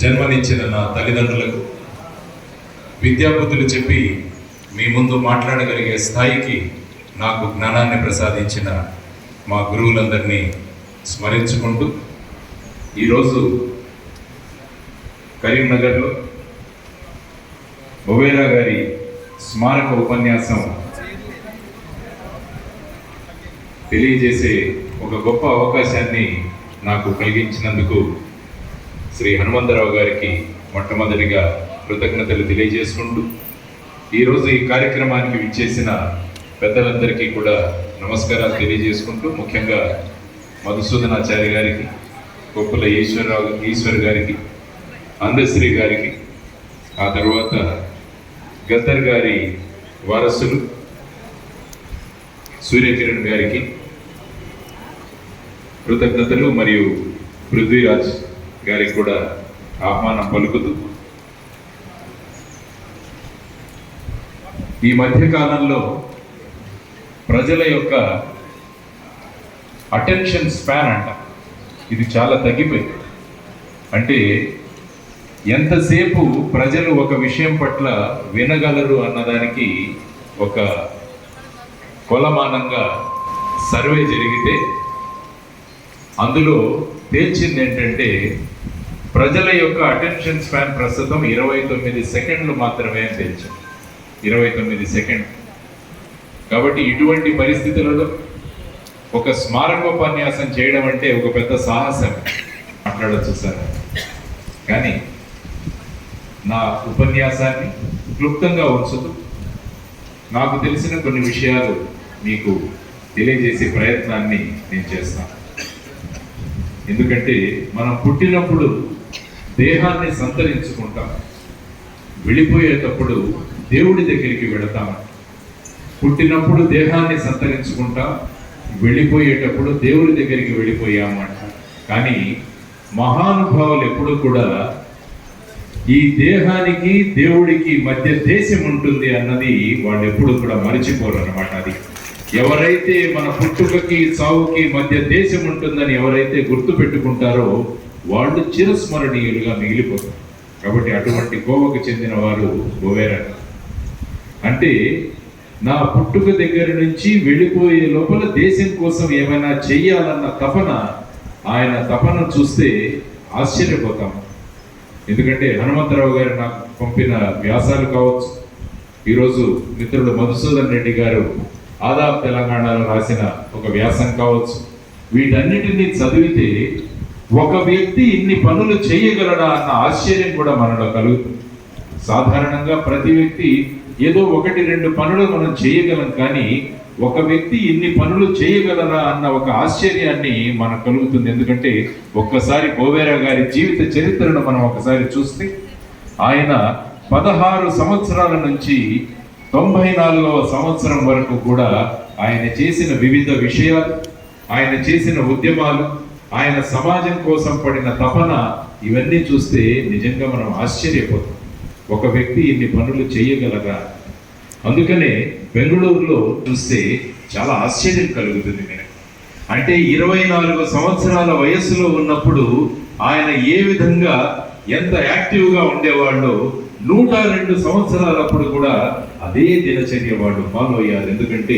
జన్మనిచ్చిన నా తల్లిదండ్రులకు, విద్యాబుద్ధులు చెప్పి మీ ముందు మాట్లాడగలిగే స్థాయికి నాకు జ్ఞానాన్ని ప్రసాదించిన మా గురువులందరినీ స్మరించుకుంటూ ఈరోజు కరీంనగర్లో బొవేరా గారి స్మారక ఉపన్యాసం తెలియజేసే ఒక గొప్ప అవకాశాన్ని నాకు కలిగించినందుకు శ్రీ హనుమంతరావు గారికి మొట్టమొదటిగా కృతజ్ఞతలు తెలియజేసుకుంటూ ఈరోజు ఈ కార్యక్రమానికి విచ్చేసిన పెద్దలందరికీ కూడా నమస్కారాలు తెలియజేసుకుంటూ ముఖ్యంగా మధుసూదనాచార్య గారికి, కొప్పుల ఈశ్వర్ గారికి, అందశ్రీ గారికి, ఆ తర్వాత గద్దర్ గారి వారసులు సూర్యకిరణ్ గారికి కృతజ్ఞతలు మరియు పృథ్వీరాజ్ గారికి కూడా ఆహ్వానం పలుకుతూ ఈ మధ్యకాలంలో ప్రజల యొక్క అటెన్షన్ స్పాన్ అంట ఇది చాలా తగ్గిపోయింది. అంటే ఎంతసేపు ప్రజలు ఒక విషయం పట్ల వినగలరు అన్నదానికి ఒక కొలమానంగా సర్వే జరిగితే అందులో తేల్చింది ఏంటంటే ప్రజల యొక్క అటెన్షన్ స్పాన్ ప్రస్తుతం 29 సెకండ్లు మాత్రమే అని తేల్చింది. 29 సెకండ్లు. కాబట్టి ఇటువంటి పరిస్థితులలో ఒక స్మారకోపన్యాసం చేయడం అంటే ఒక పెద్ద సాహసం మాట్లాడచ్చు సార్. కానీ నా ఉపన్యాసాన్ని క్లుప్తంగా ఉంచుతూ నాకు తెలిసిన కొన్ని విషయాలు మీకు తెలియజేసే ప్రయత్నాన్ని నేను చేస్తాను. ఎందుకంటే మనం పుట్టినప్పుడు దేహాన్ని సంతరించుకుంటాం, వెళ్ళిపోయేటప్పుడు దేవుడి దగ్గరికి వెళతాం. పుట్టినప్పుడు దేహాన్ని సంతరించుకుంటాం, వెళ్ళిపోయేటప్పుడు దేవుడి దగ్గరికి వెళ్ళిపోయామంట. కానీ మహానుభావులు ఎప్పుడు కూడా ఈ దేహానికి దేవుడికి మధ్య దేశం ఉంటుంది అన్నది వాళ్ళు ఎప్పుడు కూడా మరిచిపోరు అన్నమాట. అది ఎవరైతే మన పుట్టుకకి సావుకి మధ్య దేశం ఉంటుందని ఎవరైతే గుర్తు పెట్టుకుంటారో వాళ్ళు చిరస్మరణీయులుగా మిగిలిపోతారు. కాబట్టి అటువంటి కోవకు చెందిన వారు బొవేరా. అంటే నా పుట్టుక దగ్గర నుంచి వెళ్ళిపోయే లోపల దేశం కోసం ఏమైనా చెయ్యాలన్న తపన, ఆయన తపన చూస్తే ఆశ్చర్యపోతాం. ఎందుకంటే హనుమంతరావు గారు నాకు పంపిన వ్యాసాలు కావచ్చు, ఈరోజు మిత్రుడు మధుసూదన్ రెడ్డి గారు ఆదాబ్ తెలంగాణలో రాసిన ఒక వ్యాసం కావచ్చు, వీటన్నిటినీ చదివితే ఒక వ్యక్తి ఇన్ని పనులు చేయగలడా అన్న ఆశ్చర్యం కూడా మనలో కలుగుతుంది. సాధారణంగా ప్రతి వ్యక్తి ఏదో 1-2 పనులు మనం చేయగలం, కానీ ఒక వ్యక్తి ఇన్ని పనులు చేయగలరా అన్న ఒక ఆశ్చర్యాన్ని మనకు కలుగుతుంది. ఎందుకంటే ఒక్కసారి బొవేరా గారి జీవిత చరిత్రను మనం ఒకసారి చూస్తే ఆయన 16 సంవత్సరాల నుంచి 94వ సంవత్సరం వరకు కూడా ఆయన చేసిన వివిధ విషయాలు, ఆయన చేసిన ఉద్యమాలు, ఆయన సమాజం కోసం పడిన తపన, ఇవన్నీ చూస్తే నిజంగా మనం ఆశ్చర్యపోతాం. ఒక వ్యక్తి ఇన్ని పనులు చేయగలరా? అందుకనే బెంగళూరులో చూస్తే చాలా ఆశ్చర్యం కలుగుతుంది మనకి. అంటే 24 సంవత్సరాల వయస్సులో ఉన్నప్పుడు ఆయన ఏ విధంగా ఎంత యాక్టివ్గా ఉండేవాళ్ళు, 102 సంవత్సరాలప్పుడు కూడా అదే దినచర్య వాళ్ళు ఫాలో అయ్యారు. ఎందుకంటే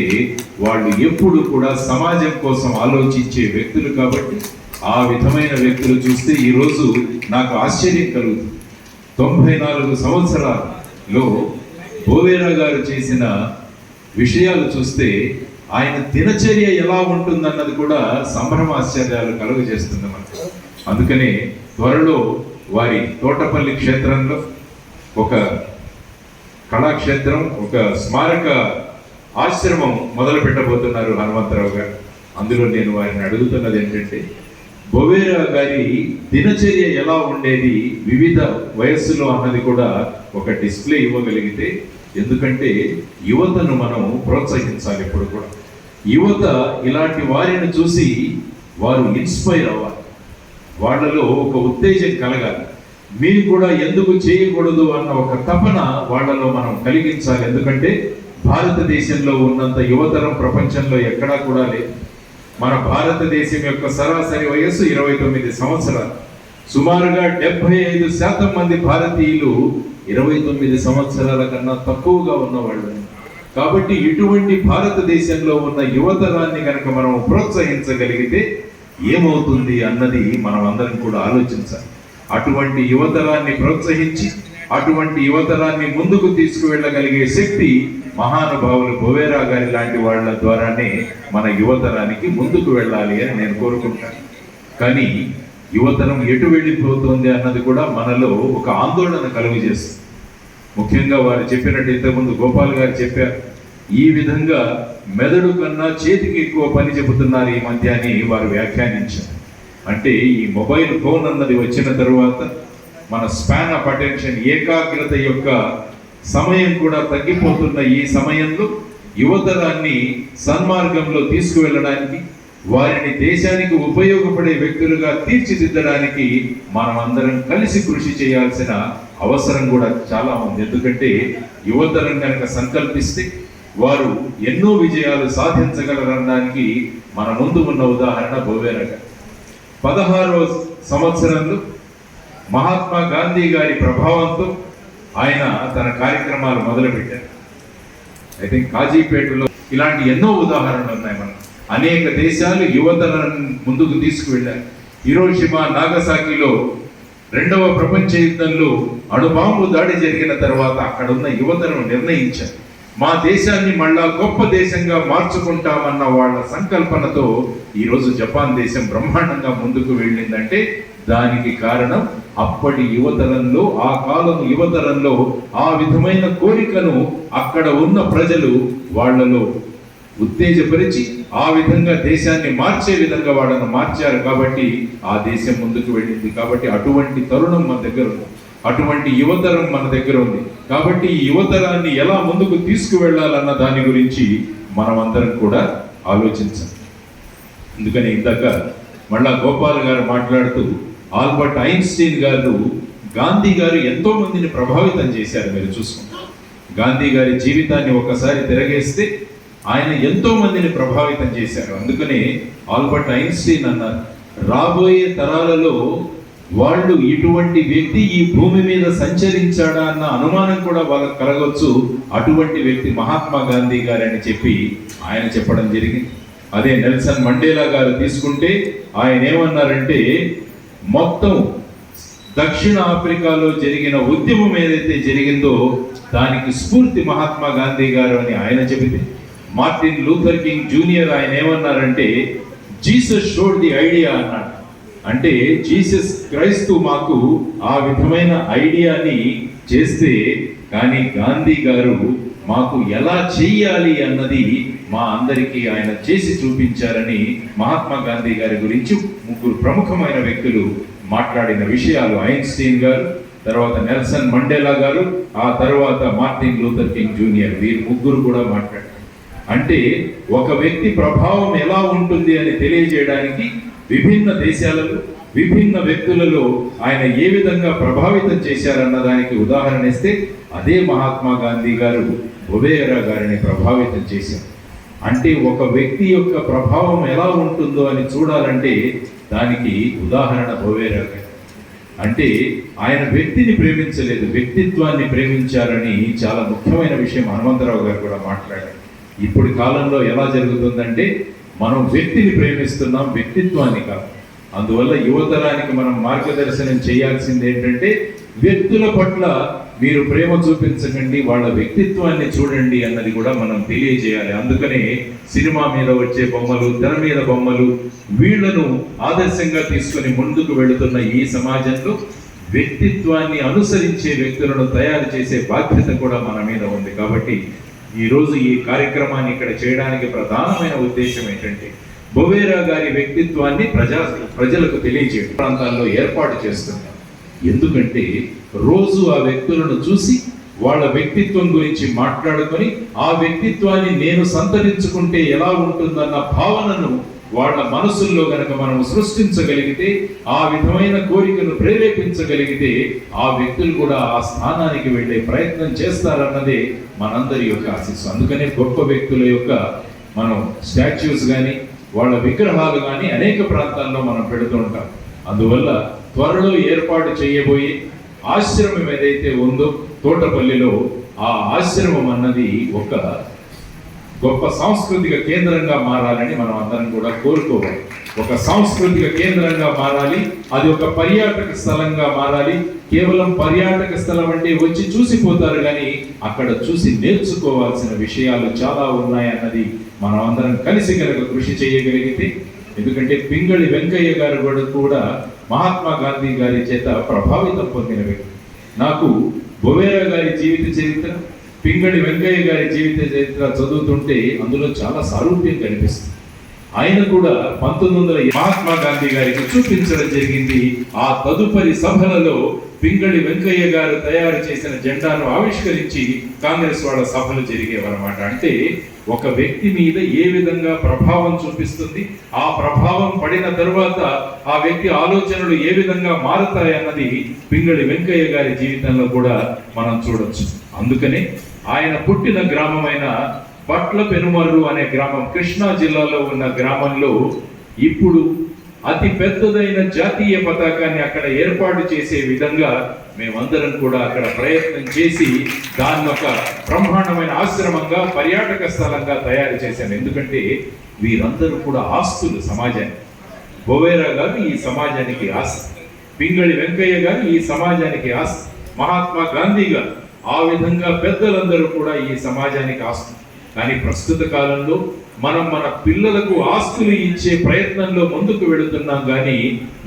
వాళ్ళు ఎప్పుడు కూడా సమాజం కోసం ఆలోచించే వ్యక్తులు. కాబట్టి ఆ విధమైన వ్యక్తులు చూస్తే ఈరోజు నాకు ఆశ్చర్యం కలుగుతుంది. 94 సంవత్సరాల్లో బొవేరా గారు చేసిన విషయాలు చూస్తే ఆయన దినచర్య ఎలా ఉంటుందన్నది కూడా సంభ్రమాశ్చర్యాలు కలుగజేస్తుంది మనకు. అందుకనే త్వరలో వారి తోటపల్లి క్షేత్రంలో ఒక కళాక్షేత్రం, ఒక స్మారక ఆశ్రమం మొదలు పెట్టబోతున్నారు హనుమంతరావు గారు. అందులో నేను వారిని అడుగుతున్నది ఏంటంటే బొవేరా గారి దినచర్య ఎలా ఉండేది వివిధ వయస్సులో అన్నది కూడా ఒక డిస్ప్లే ఇవ్వగలిగితే. ఎందుకంటే యువతను మనం ప్రోత్సహించాలి. ఎప్పుడు కూడా యువత ఇలాంటి వారిని చూసి వారు ఇన్స్పైర్ అవ్వాలి, వాళ్ళలో ఒక ఉత్తేజం కలగాలి. మీరు కూడా ఎందుకు చేయకూడదు అన్న ఒక తపన వాళ్ళలో మనం కలిగించాలి. ఎందుకంటే భారతదేశంలో ఉన్నంత యువతరం ప్రపంచంలో ఎక్కడా కూడా లేదు. మన భారతదేశం యొక్క సరాసరి వయస్సు 29 సంవత్సరాలు. సుమారుగా 75% మంది భారతీయులు 29 సంవత్సరాల కన్నా తక్కువగా ఉన్నవాళ్ళు. కాబట్టి ఇటువంటి భారతదేశంలో ఉన్న యువతరాన్ని కనుక మనం ప్రోత్సహించగలిగితే ఏమవుతుంది అన్నది మనం అందరం కూడా ఆలోచించాలి. అటువంటి యువతరాన్ని ప్రోత్సహించి అటువంటి యువతరాన్ని ముందుకు తీసుకువెళ్ళగలిగే శక్తి మహానుభావులు బొవేరా గారి లాంటి వాళ్ళ ద్వారానే మన యువతరానికి ముందుకు వెళ్ళాలి అని నేను కోరుకుంటాను. కానీ యువతరం ఎటు వెళ్ళిపోతుంది అన్నది కూడా మనలో ఒక ఆందోళన కలుగజేస్తుంది. ముఖ్యంగా వారు చెప్పినట్టు ఇంతకుముందు గోపాల్ గారు చెప్పారు, ఈ విధంగా మెదడు కన్నా చేతికి ఎక్కువ పని చెబుతున్నారు ఈ మధ్య అని వారు వ్యాఖ్యానించారు. అంటే ఈ మొబైల్ ఫోన్ అన్నది వచ్చిన తరువాత మన స్పాన్ ఆఫ్ అటెన్షన్, ఏకాగ్రత యొక్క సమయం కూడా తగ్గిపోతున్న ఈ సమయంలో యువతరాన్ని సన్మార్గంలో తీసుకువెళ్ళడానికి, వారిని దేశానికి ఉపయోగపడే వ్యక్తులుగా తీర్చిదిద్దడానికి మనం అందరం కలిసి కృషి చేయాల్సిన అవసరం కూడా చాలా ఉంది. ఎందుకంటే యువతరం కనుక సంకల్పిస్తే వారు ఎన్నో విజయాలు సాధించగలరనడానికి మన ముందు ఉన్న ఉదాహరణ బొవేరా గారు. 16వ సంవత్సరంలో మహాత్మా గాంధీ గారి ప్రభావంతో ఆయన తన కార్యక్రమాలు మొదలుపెట్టారు. ఐ థింక్ కాజీపేటలో ఇలాంటి ఎన్నో ఉదాహరణలు ఉన్నాయి. మనం అనేక దేశాలు యువతరాన్ని ముందుకు తీసుకువెళ్ళారు. హిరోషిమా, నాగసాకిలో 2వ ప్రపంచ యుద్ధంలో అణుబాంబు దాడి జరిగిన తర్వాత అక్కడ ఉన్న యువతరం నిర్ణయించారు, మా దేశాన్ని మళ్ళా గొప్ప దేశంగా మార్చుకుంటామన్న వాళ్ళ సంకల్పనతో ఈరోజు జపాన్ దేశం బ్రహ్మాండంగా ముందుకు వెళ్ళిందంటే దానికి కారణం అప్పటి యువతరంలో, ఆ కాలం యువతరంలో ఆ విధమైన కోరికను అక్కడ ఉన్న ప్రజలు వాళ్ళలో ఉత్తేజపరిచి ఆ విధంగా దేశాన్ని మార్చే విధంగా వాళ్ళను మార్చారు. కాబట్టి ఆ దేశం ముందుకు వెళ్ళింది. కాబట్టి అటువంటి తరుణం మన దగ్గర ఉంది, అటువంటి యువతరం మన దగ్గర ఉంది. కాబట్టి ఈ యువతరాన్ని ఎలా ముందుకు తీసుకువెళ్ళాలన్న దాని గురించి మనం అందరం కూడా ఆలోచించాలి. అందుకని ఇందాక మళ్ళా గోపాల్ గారు మాట్లాడుతూ ఆల్బర్ట్ ఐన్స్టీన్ గారు, గాంధీ గారు ఎంతో మందిని ప్రభావితం చేశారు. మీరు చూసుకుంటారు, గాంధీ గారి జీవితాన్ని ఒకసారి తిరగేస్తే ఆయన ఎంతో మందిని ప్రభావితం చేశారు. అందుకనే ఆల్బర్ట్ ఐన్స్టీన్ అన్నారు, రాబోయే తరాలలో వాళ్ళు ఇటువంటి వ్యక్తి ఈ భూమి మీద సంచరించాడా అన్న అనుమానం కూడా వాళ్ళకు కలగవచ్చు, అటువంటి వ్యక్తి మహాత్మా గాంధీ గారు అని చెప్పి ఆయన చెప్పడం జరిగింది. అదే నెల్సన్ మండేలా గారు తీసుకుంటే ఆయన ఏమన్నారంటే, మొత్తం దక్షిణ ఆఫ్రికాలో జరిగిన ఉద్యమం ఏదైతే జరిగిందో దానికి స్ఫూర్తి మహాత్మా గాంధీ గారు అని ఆయన చెబితే, మార్టిన్ లూథర్ కింగ్ జూనియర్ ఆయన ఏమన్నారంటే, జీసస్ షోడ్ ది ఐడియా అన్నాడు. అంటే జీసస్ క్రైస్తు మాకు ఆ విధమైన ఐడియాని చేస్తే, కానీ గాంధీ గారు మాకు ఎలా చెయ్యాలి అన్నది మా అందరికీ ఆయన చేసి చూపించారని మహాత్మా గాంధీ గారి గురించి 3 ప్రముఖమైన వ్యక్తులు మాట్లాడిన విషయాలు, ఐన్స్టీన్ గారు, తర్వాత నెల్సన్ మండేలా గారు, ఆ తర్వాత మార్టిన్ లూథర్ కింగ్ జూనియర్, వీరు 3 కూడా మాట్లాడారు. అంటే ఒక వ్యక్తి ప్రభావం ఎలా ఉంటుంది అని తెలియజేయడానికి విభిన్న దేశాలలో విభిన్న వ్యక్తులలో ఆయన ఏ విధంగా ప్రభావితం చేశారన్న దానికి ఉదాహరణ ఇస్తే అదే మహాత్మా గాంధీ గారు బొవేరా గారిని ప్రభావితం చేశారు. అంటే ఒక వ్యక్తి యొక్క ప్రభావం ఎలా ఉంటుందో అని చూడాలంటే దానికి ఉదాహరణ బొవేరా గారు. అంటే ఆయన వ్యక్తిని ప్రేమించలేదు, వ్యక్తిత్వాన్ని ప్రేమించారని చాలా ముఖ్యమైన విషయం హనుమంతరావు గారు కూడా మాట్లాడారు. ఇప్పుడు కాలంలో ఎలా జరుగుతుందంటే మనం వ్యక్తిని ప్రేమిస్తున్నాం, వ్యక్తిత్వాన్ని కాదు. అందువల్ల యువతరానికి మనం మార్గదర్శనం చేయాల్సింది ఏంటంటే, వ్యక్తుల పట్ల మీరు ప్రేమ చూపించకండి, వాళ్ళ వ్యక్తిత్వాన్ని చూడండి అన్నది కూడా మనం తెలియజేయాలి. అందుకనే సినిమా మీద వచ్చే బొమ్మలు, తెర మీద బొమ్మలు, వీళ్లను ఆదర్శంగా తీసుకొని ముందుకు వెళుతున్న ఈ సమాజంలో వ్యక్తిత్వాన్ని అనుసరించే వ్యక్తులను తయారు చేసే బాధ్యత కూడా మన మీద ఉంది. కాబట్టి ఈరోజు ఈ కార్యక్రమాన్ని ఇక్కడ చేయడానికి ప్రధానమైన ఉద్దేశం ఏంటంటే, బొవేరా గారి వ్యక్తిత్వాన్ని ప్రజలకు తెలియజేయడం ప్రాంతాల్లో ఏర్పాటు చేస్తున్నారు. ఎందుకంటే రోజు ఆ వ్యక్తులను చూసి వాళ్ళ వ్యక్తిత్వం గురించి మాట్లాడుకొని ఆ వ్యక్తిత్వాన్ని నేను సంతరించుకుంటే ఎలా ఉంటుందన్న భావనను వాళ్ళ మనసుల్లో గనక మనం సృష్టించగలిగితే, ఆ విధమైన కోరికను ప్రేరేపించగలిగితే ఆ వ్యక్తులు కూడా ఆ స్థానానికి వెళ్ళే ప్రయత్నం చేస్తారన్నదే మనందరి యొక్క ఆశీస్సు. అందుకనే గొప్ప వ్యక్తుల యొక్క మనం స్టాచ్యూస్ కానీ వాళ్ళ విగ్రహాలు కానీ అనేక ప్రాంతాల్లో మనం పెడుతూ ఉంటాం. అందువల్ల త్వరలో ఏర్పాటు చేయబోయే ఆశ్రమం ఏదైతే ఉందో తోటపల్లిలో, ఆ ఆశ్రమం అన్నది ఒక గొప్ప సాంస్కృతిక కేంద్రంగా మారాలని మనం అందరం కూడా కోరుకోవాలి. ఒక సాంస్కృతిక కేంద్రంగా మారాలి, అది ఒక పర్యాటక స్థలంగా మారాలి. కేవలం పర్యాటక స్థలం అంటే వచ్చి చూసిపోతారు, కానీ అక్కడ చూసి నేర్చుకోవాల్సిన విషయాలు చాలా ఉన్నాయన్నది మనం అందరం కలిసి కనుక కృషి చేయగలిగితే, ఎందుకంటే పింగళి వెంకయ్య గారు కూడా మహాత్మా గాంధీ గారి చేత ప్రభావితం పొందిన వ్యక్తి. నాకు బొవేరా గారి జీవిత చరిత్ర, పింగళి వెంకయ్య గారి జీవిత చరిత్ర చదువుతుంటే అందులో చాలా సారూప్యం కనిపిస్తుంది. ఆయన కూడా 1900 మహాత్మా గాంధీ గారికి చూపించడం జరిగింది. ఆ తదుపరి సభలలో పింగళి వెంకయ్య గారు తయారు చేసిన జెండాను ఆవిష్కరించి కాంగ్రెస్ వాళ్ళ సభలు జరిగేవన్నమాట. అంటే ఒక వ్యక్తి మీద ఏ విధంగా ప్రభావం చూపిస్తుంది, ఆ ప్రభావం పడిన తరువాత ఆ వ్యక్తి ఆలోచనలు ఏ విధంగా మారుతాయన్నది పింగళి వెంకయ్య గారి జీవితంలో కూడా మనం చూడొచ్చు. అందుకనే ఆయన పుట్టిన గ్రామమైన పట్ల పెనుమర్రు అనే గ్రామం కృష్ణా జిల్లాలో ఉన్న గ్రామంలో ఇప్పుడు అతి పెద్దదైన జాతీయ పతాకాన్ని అక్కడ ఏర్పాటు చేసే విధంగా మేమందరం కూడా అక్కడ ప్రయత్నం చేసి దాన్ని ఒక బ్రహ్మాండమైన ఆశ్రమంగా, పర్యాటక స్థలంగా తయారు చేశాను. ఎందుకంటే వీరందరూ కూడా ఆస్తులు సమాజానికి. బొవేరా గారు ఈ సమాజానికి ఆస్తి, పింగళి వెంకయ్య గారు ఈ సమాజానికి ఆస్తి, మహాత్మా గాంధీ గారు, ఆ విధంగా పెద్దలందరూ కూడా ఈ సమాజానికి ఆస్తి. కానీ ప్రస్తుత కాలంలో మనం మన పిల్లలకు ఆస్తులు ఇచ్చే ప్రయత్నంలో ముందుకు వెళుతున్నాం, కానీ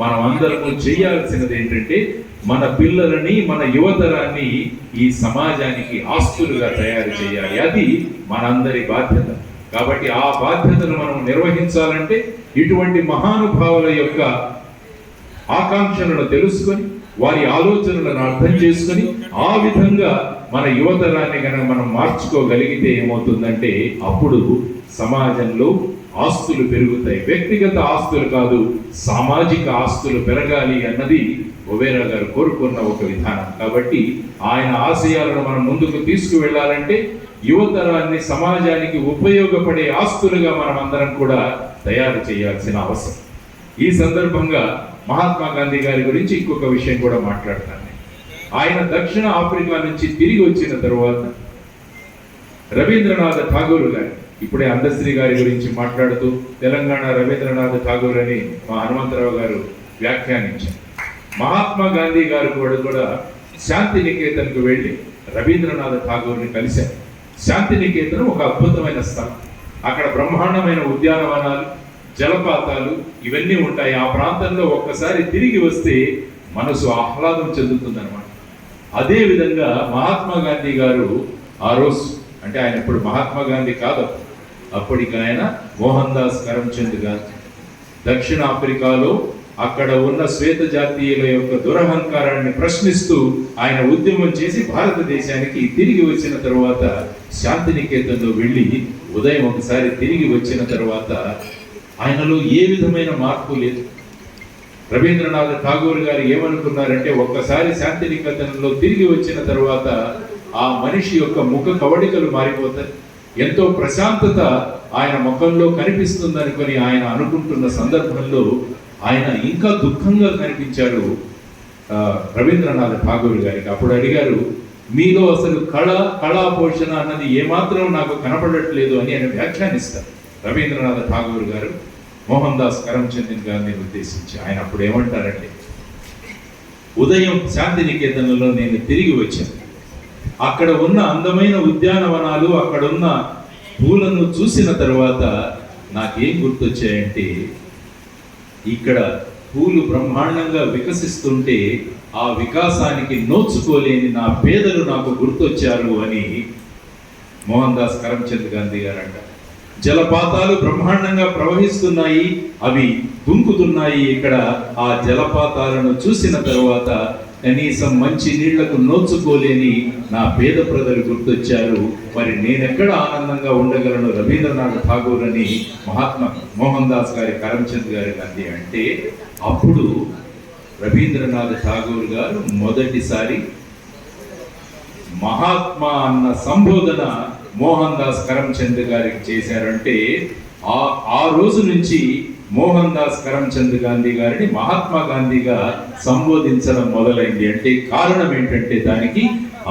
మనం అందరము చేయాల్సినది ఏంటంటే మన పిల్లలని, మన యువతరాన్ని ఈ సమాజానికి ఆస్తులుగా తయారు చేయాలి. అది మనందరి బాధ్యత. కాబట్టి ఆ బాధ్యతను మనం నిర్వహించాలంటే ఇటువంటి మహానుభావుల యొక్క ఆకాంక్షలను తెలుసుకొని, వారి ఆలోచనలను అర్థం చేసుకొని, ఆ విధంగా మన యువతరాన్ని కనుక మనం మార్చుకోగలిగితే ఏమవుతుందంటే అప్పుడు సమాజంలో ఆస్తులు పెరుగుతాయి. వ్యక్తిగత ఆస్తులు కాదు, సామాజిక ఆస్తులు పెరగాలి అన్నది బొవేరా గారు కోరుకున్న ఒక విధానం. కాబట్టి ఆయన ఆశయాలను మనం ముందుకు తీసుకువెళ్ళాలంటే యువతరాన్ని సమాజానికి ఉపయోగపడే ఆస్తులుగా మనం అందరం కూడా తయారు చేయాల్సిన అవసరం. ఈ సందర్భంగా మహాత్మా గాంధీ గారి గురించి ఇంకొక విషయం కూడా మాట్లాడతాను. ఆయన దక్షిణ ఆఫ్రికా నుంచి తిరిగి వచ్చిన తరువాత రవీంద్రనాథ్ ఠాగూర్ గారు, ఇప్పుడే అందశ్రీ గారి గురించి మాట్లాడుతూ తెలంగాణ రవీంద్రనాథ్ ఠాగూర్ అని మా హనుమంతరావు గారు వ్యాఖ్యానించారు. మహాత్మా గాంధీ గారు కూడా శాంతి నికేతన్కు వెళ్ళి రవీంద్రనాథ్ ఠాగూర్ని కలిశారు. శాంతి నికేతన్ ఒక అద్భుతమైన స్థలం. అక్కడ బ్రహ్మాండమైన ఉద్యానవనాలు, జలపాతాలు ఇవన్నీ ఉంటాయి. ఆ ప్రాంతంలో ఒక్కసారి తిరిగి వస్తే మనసు ఆహ్లాదం చెందుతుందన్నమాట. అదే విధంగా మహాత్మా గాంధీ గారు ఆ రోజు, అంటే ఆయన ఇప్పుడు మహాత్మా గాంధీ కాదు, అప్పటికి ఆయన మోహన్ దాస్ కరమ్చంద్ గాంధీ, దక్షిణ ఆఫ్రికాలో అక్కడ ఉన్న శ్వేత జాతీయుల యొక్క దురహంకారాన్ని ప్రశ్నిస్తూ ఆయన ఉద్యమం చేసి భారతదేశానికి తిరిగి వచ్చిన తరువాత శాంతినికేతన్లో వెళ్ళి ఉదయం ఒకసారి తిరిగి వచ్చిన తరువాత ఆయనలో ఏ విధమైన మార్పు లేదు. రవీంద్రనాథ్ ఠాగూర్ గారు ఏమనుకున్నారంటే ఒక్కసారి శాంతినికేతన్లో తిరిగి వచ్చిన తరువాత ఆ మనిషి యొక్క ముఖ కవళికలు మారిపోతాయి, ఎంతో ప్రశాంతత ఆయన ముఖంలో కనిపిస్తుందనుకొని ఆయన అనుకుంటున్న సందర్భంలో ఆయన ఇంకా దుఃఖంగా కనిపించారు రవీంద్రనాథ్ ఠాగూర్ గారికి. అప్పుడు అడిగారు, మీలో అసలు కళా పోషణ అన్నది ఏమాత్రం నాకు కనపడట్లేదు అని ఆయన వ్యాఖ్యానిస్తారు రవీంద్రనాథ్ ఠాగూర్ గారు మోహన్ దాస్ కరమ్చంద్ గారిని ఉద్దేశించి. ఆయన అప్పుడు ఏమంటారంటే, ఉదయం శాంతినికేతన్లో నేను తిరిగి వచ్చాను, అక్కడ ఉన్న అందమైన ఉద్యానవనాలు, అక్కడున్న పూలను చూసిన తర్వాత నాకేం గుర్తొచ్చాయంటే, ఇక్కడ పూలు బ్రహ్మాండంగా వికసిస్తుంటే ఆ వికాసానికి నోచుకోలేని నా పేదలు నాకు గుర్తొచ్చారు అని మోహన్ దాస్ కరమ్చంద్ గాంధీ గారు అంటారు. జలపాతాలు బ్రహ్మాండంగా ప్రవహిస్తున్నాయి, అవి దుంకుతున్నాయి. ఇక్కడ ఆ జలపాతాలను చూసిన తరువాత కనీసం మంచి నీళ్లకు నోచుకోలేని నా పేద ప్రజలు గుర్తొచ్చారు. మరి నేనెక్కడ ఆనందంగా ఉండగలను రవీంద్రనాథ్ ఠాగూర్ అని మోహన్ దాస్ గారి కరమ్చంద్ గారి గాంధీ అంటే, అప్పుడు రవీంద్రనాథ్ ఠాగూర్ గారు మొదటిసారి మహాత్మా అన్న సంబోధన మోహన్ దాస్ కరమ్చంద్ గారికి చేశారంటే ఆ రోజు నుంచి మోహన్ దాస్ కరమ్చంద్ గాంధీ గారిని మహాత్మా గాంధీగా సంబోధించడం మొదలైంది. అంటే కారణం ఏంటంటే దానికి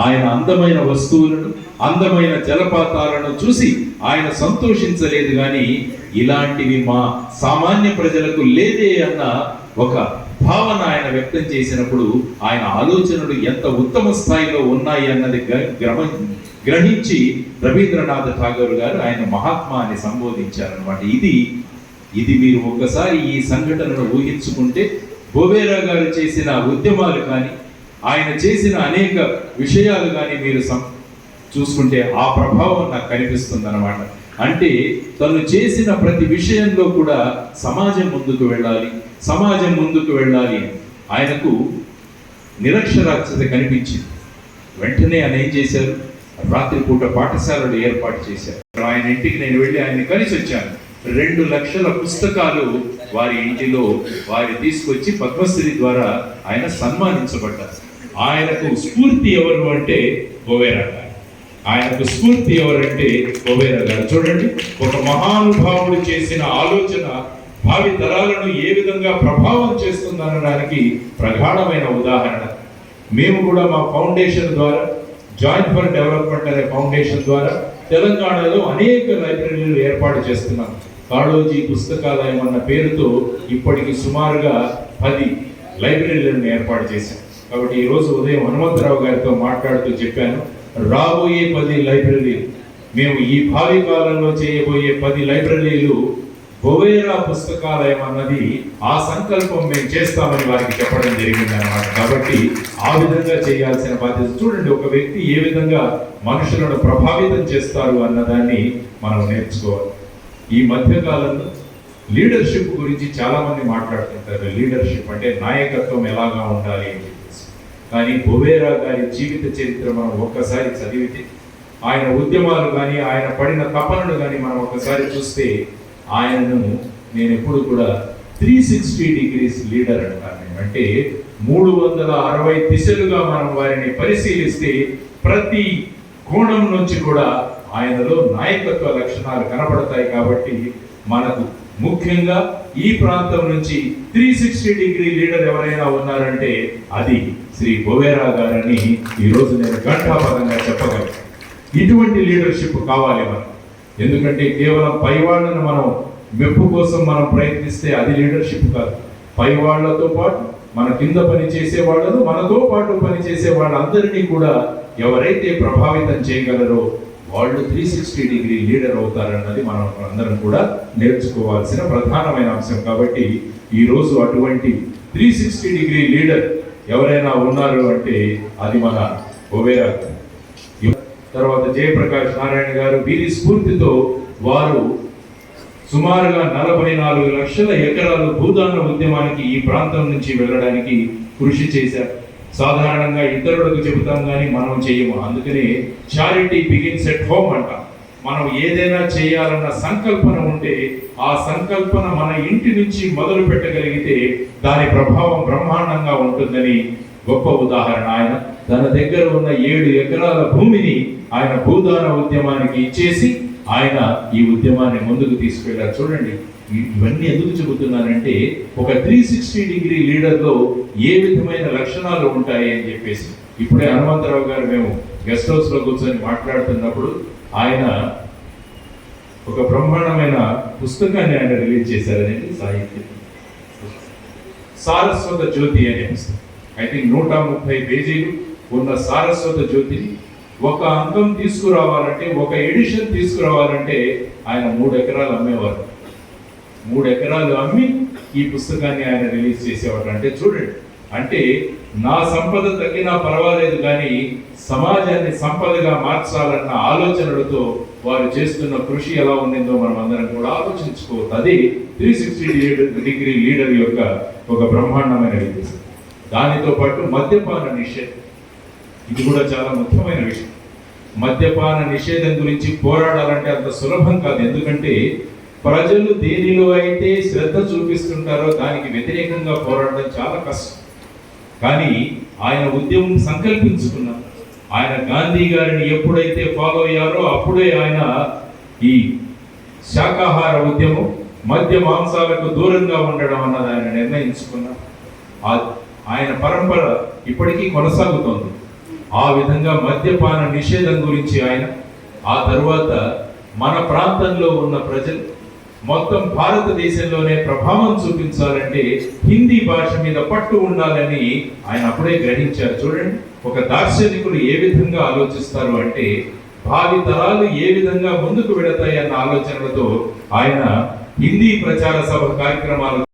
ఆయన అందమైన వస్తువులను, అందమైన జలపాతాలను చూసి ఆయన సంతోషించలేదు, కానీ ఇలాంటివి మా సామాన్య ప్రజలకు లేదే అన్న ఒక భావన ఆయన వ్యక్తం చేసినప్పుడు ఆయన ఆలోచనలు ఎంత ఉత్తమ స్థాయిలో ఉన్నాయి అన్నది గ్రహించి రవీంద్రనాథ్ ఠాగూర్ గారు ఆయన మహాత్మా అని సంబోధించారనమాట. ఇది మీరు ఒక్కసారి ఈ సంఘటనను ఊహించుకుంటే, బొవేరా గారు చేసిన ఉద్యమాలు కానీ, ఆయన చేసిన అనేక విషయాలు కానీ మీరు చూసుకుంటే ఆ ప్రభావం నాకు కనిపిస్తుంది అనమాట. అంటే తను చేసిన ప్రతి విషయంలో కూడా సమాజం ముందుకు వెళ్ళాలి. ఆయనకు నిరక్షరాస్యత కనిపించింది. వెంటనే ఆయన ఏం చేశారు, రాత్రిపూట పాఠశాలలు ఏర్పాటు చేశారు. ఆయన ఇంటికి నేను వెళ్ళి ఆయన్ని కలిసి వచ్చాను. 2 లక్షల పుస్తకాలు వారి ఇంటిలో వారి తీసుకొచ్చి పద్మశ్రీ ద్వారా ఆయన సన్మానించబడ్డారు. ఆయనకు స్ఫూర్తి ఎవరు అంటే బొవేరా గారు. చూడండి, ఒక మహానుభావుడు చేసిన ఆలోచన భావి తరాలను ఏ విధంగా ప్రభావం చేస్తుందనడానికి ప్రగాఢమైన ఉదాహరణ. మేము కూడా మా ఫౌండేషన్ ద్వారా, జాయింట్ ఫర్ డెవలప్మెంట్ అనే ఫౌండేషన్ ద్వారా తెలంగాణలో అనేక లైబ్రరీలు ఏర్పాటు చేస్తున్నాం. కాళోజీ పుస్తకాలయం అన్న పేరుతో ఇప్పటికి సుమారుగా 10 లైబ్రరీలను ఏర్పాటు చేశాం. కాబట్టి ఈరోజు ఉదయం హనుమంతరావు గారితో మాట్లాడుతూ చెప్పాను, రాబోయే 10 లైబ్రరీలు, మేము ఈ భావి కాలంలో చేయబోయే 10 లైబ్రరీలు బొవేరా పుస్తకాలయం అన్నది ఆ సంకల్పం మేము చేస్తామని వారికి చెప్పడం జరిగింది అన్నమాట. కాబట్టి ఆ విధంగా చేయాల్సిన బాధ్యత. చూడండి, ఒక వ్యక్తి ఏ విధంగా మనుషులను ప్రభావితం చేస్తారు అన్నదాన్ని మనం నేర్చుకోవాలి. ఈ మధ్యకాలంలో లీడర్షిప్ గురించి చాలా మంది మాట్లాడుతుంటారు. లీడర్షిప్ అంటే నాయకత్వం ఎలాగా ఉండాలి అని చెప్పేసి. కానీ బొవేరా గారి జీవిత చరిత్ర మనం ఒక్కసారి చదివితే, ఆయన ఉద్యమాలు కానీ, ఆయన పడిన తపనలు కానీ మనం ఒక్కసారి చూస్తే, ఆయనను నేను ఎప్పుడు కూడా 360 degrees లీడర్ అంటాను. అంటే 360 దిశలుగా మనం వారిని పరిశీలిస్తే ప్రతి కోణం నుంచి కూడా ఆయనలో నాయకత్వ లక్షణాలు కనపడతాయి. కాబట్టి మనకు ముఖ్యంగా ఈ ప్రాంతం నుంచి 360 degree లీడర్ ఎవరైనా ఉన్నారంటే అది శ్రీ బొవేరా గారని ఈరోజు నేను ఘంటాపదంగా చెప్పగలను. ఇటువంటి లీడర్షిప్ కావాలి మనం. ఎందుకంటే కేవలం పై వాళ్ళను మనం మెప్పు కోసం మనం ప్రయత్నిస్తే అది లీడర్షిప్ కాదు. పై వాళ్ళతో పాటు మన కింద పని చేసే వాళ్ళను, మనతో పాటు పని చేసే వాళ్ళందరినీ కూడా ఎవరైతే ప్రభావితం చేయగలరో వాళ్ళు 360 degree లీడర్ అవుతారన్నది మనం అందరం కూడా నేర్చుకోవాల్సిన ప్రధానమైన అంశం. కాబట్టి ఈరోజు అటువంటి 360 degree లీడర్ ఎవరైనా ఉన్నారు అంటే అది మన బొవేరా. తర్వాత జయప్రకాష్ నారాయణ గారు, వీరి స్ఫూర్తితో వారు సుమారుగా 44 లక్షల ఎకరాలు భూదాన ఉద్యమానికి ఈ ప్రాంతం నుంచి వెళ్ళడానికి కృషి చేశారు. సాధారణంగా ఇతరులకు చెబుతాం కానీ మనం చెయ్యము. అందుకనే చారిటీ బిగిన్స్ ఎట్ హోమ్ అంట. మనం ఏదైనా చేయాలన్న సంకల్పన ఉంటే ఆ సంకల్పన మన ఇంటి నుంచి మొదలు పెట్టగలిగితే దాని ప్రభావం బ్రహ్మాండంగా ఉంటుందని గొప్ప ఉదాహరణ. ఆయన తన దగ్గర ఉన్న 7 ఎకరాల భూమిని ఆయన భూదాన ఉద్యమానికి ఇచ్చేసి ఆయన ఈ ఉద్యమాన్ని ముందుకు తీసుకెళ్లారు. చూడండి, ఇవన్నీ ఎందుకు చెబుతున్నానంటే ఒక 360 degree లీడర్లో ఏ విధమైన లక్షణాలు ఉంటాయి అని చెప్పేసి. ఇప్పుడే హనుమంతరావు గారు మేము గెస్ట్ హౌస్ లో కూర్చొని మాట్లాడుతున్నప్పుడు ఆయన ఒక బ్రహ్మాండమైన పుస్తకాన్ని ఆయన రిలీజ్ చేశారనేది సాహిత్యం, సారస్వత జ్యోతి అనే పుస్తకం. ఐ థింక్ 130 పేజీలు ఉన్న సారస్వత జ్యోతిని ఒక అంకం తీసుకురావాలంటే, ఒక ఎడిషన్ తీసుకురావాలంటే ఆయన 3 ఎకరాలు అమ్మేవారు. 3 ఎకరాలు అమ్మి ఈ పుస్తకాన్ని ఆయన రిలీజ్ చేసేవారు. అంటే చూడండి, అంటే నా సంపద తగ్గినా పర్వాలేదు కానీ సమాజాన్ని సంపదగా మార్చాలన్న ఆలోచనలతో వారు చేస్తున్న కృషి ఎలా ఉండిందో మనం అందరం కూడా ఆలోచించుకోవచ్చు. అది 360 degree లీడర్ యొక్క ఒక బ్రహ్మాండమైన విషయం. దానితో పాటు మద్యపాన నిషేధం, ఇది కూడా చాలా ముఖ్యమైన విషయం. మద్యపాన నిషేధం గురించి పోరాడాలంటే అంత సులభం కాదు. ఎందుకంటే ప్రజలు దేనిలో అయితే శ్రద్ధ చూపిస్తుంటారో దానికి వ్యతిరేకంగా పోరాడడం చాలా కష్టం. కానీ ఆయన ఉద్యమం సంకల్పించుకున్నారు. ఆయన గాంధీ గారిని ఎప్పుడైతే ఫాలో అయ్యారో అప్పుడే ఆయన ఈ శాకాహార ఉద్యమం, మద్య మాంసాలకు దూరంగా ఉండడం అన్నది ఆయన నిర్ణయించుకున్నారు. ఆయన పరంపర ఇప్పటికీ కొనసాగుతోంది. ఆ విధంగా మద్యపాన నిషేధం గురించి ఆయన, ఆ తరువాత మన ప్రాంతంలో ఉన్న ప్రజలు మొత్తం భారతదేశంలోనే ప్రభావం చూపించాలంటే హిందీ భాష మీద పట్టు ఉండాలని ఆయన అప్పుడే గ్రహించారు. చూడండి, ఒక దార్శనికులు ఏ విధంగా ఆలోచిస్తారు అంటే భావి తరాలు ఏ విధంగా ముందుకు వెళతాయి అన్న ఆలోచనలతో ఆయన హిందీ ప్రచార సభ కార్యక్రమాలు